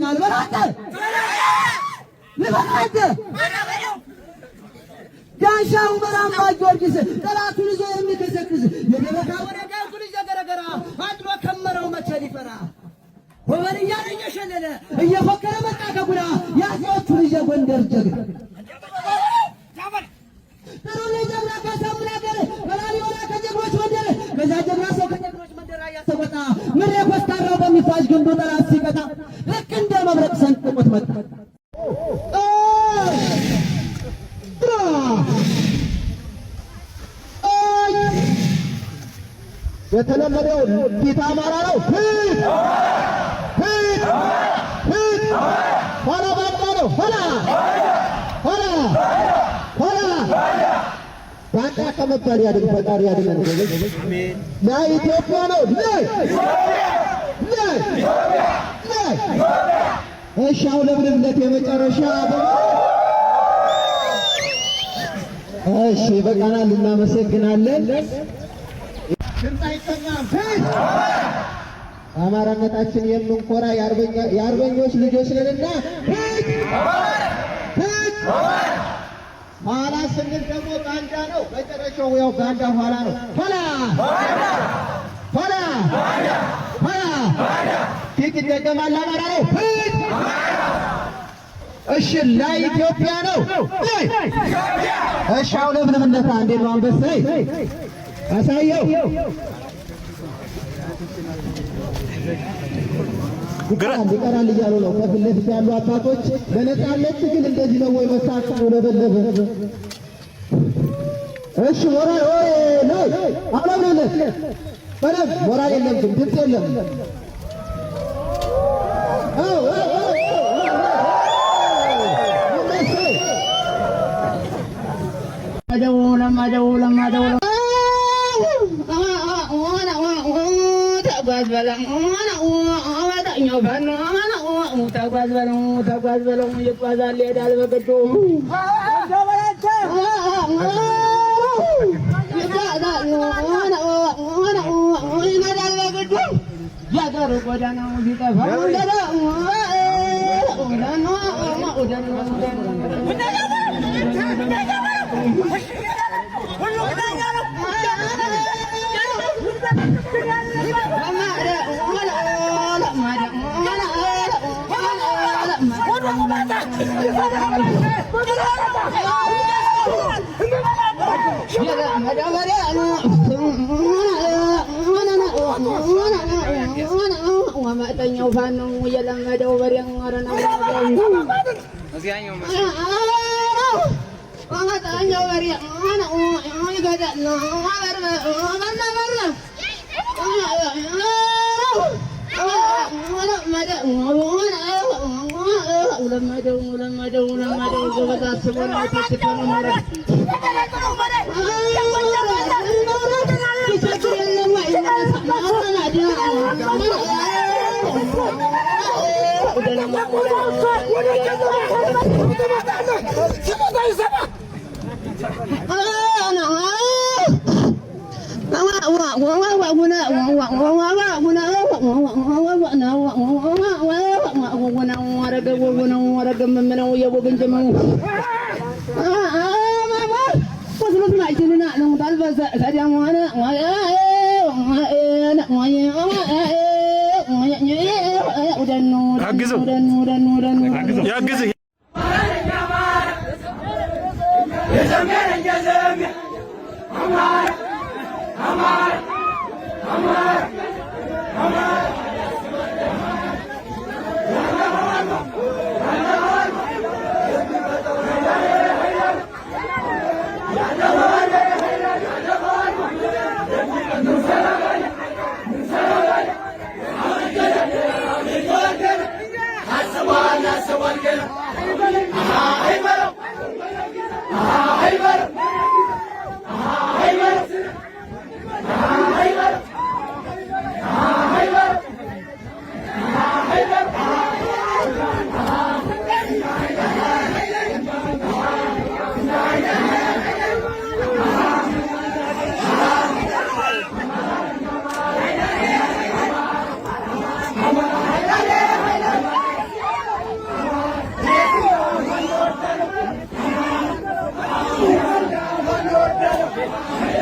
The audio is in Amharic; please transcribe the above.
ይጠብቃል። በራተ ልበራተ ጋሻው በራምባ ጊዮርጊስ ጠላቱን ይዞ የሚከሰክስ የደረካ ወረዳ ልጅ ገረገራ አድሮ ከመረው መቼ ሊፈራ ወበል እያለ እየሸለለ እየፎከረ መጣ ከጉራ ያዚዎቹ ልጅ ጎንደር ጀግና ጥሩልኝ ጀግና ካሳምና ገር በላሊበላ ከጀግኖች መንደር ከዛ ጀግና ሰው ከጀግኖች መንደር ያሰወጣ ምድረ ኮስታራው በሚፋጅ ግንዱ ጠላት ሲቀጣ ልክ እንደ መብረቅ ሰንጥቆት መጣ። የተለመደው ፊት አማራ ነው። ኋላ ባዳ ነው። ኋላ ባዳ ከመባል ያድን ፈጣሪ ያድነን። ለኢትዮጵያ ነው። እሺ አሁን ለምንምነት የመጨረሻ እሺ በቃናል። እናመሰግናለን። አማራነታችን የምንኮራ የአርበኞች ልጆች ነንና ኋላ ስንል ደግሞ ጋንዳ ነው። መጨረሻው ያው ጋንዳ ኋላ ነው። ኋላ ፊት ይደገማል። አማራ ነው። እሺ ለኢትዮጵያ ነው። እሺ አሁን ለምንምነት አንዴ ነው አንበሳይ አሳየው ይቀራል እያሉ ነው። ከፊት ለፊት ያሉ አባቶች በነፃነት ትግል እንደዚህ ነው ወይ መሳቅሉ ለበለበ እሺ ሞራል ወይ ነው አብረውነት በደም ሞራል የለም ግን ድምፅ የለም። ለማደው ተጓዝ በለው ይጓዛል ይሄዳል በግዱ ያገሩ ጎዳናው ሲጠፋ ወማጠኛው ፋኖ የለመደው በሬን ወረና እዚያኛው ወማጠኛው በሬ ይገዳል ለመደው ገበታ ስቦና ተስከነ ማለት አሜን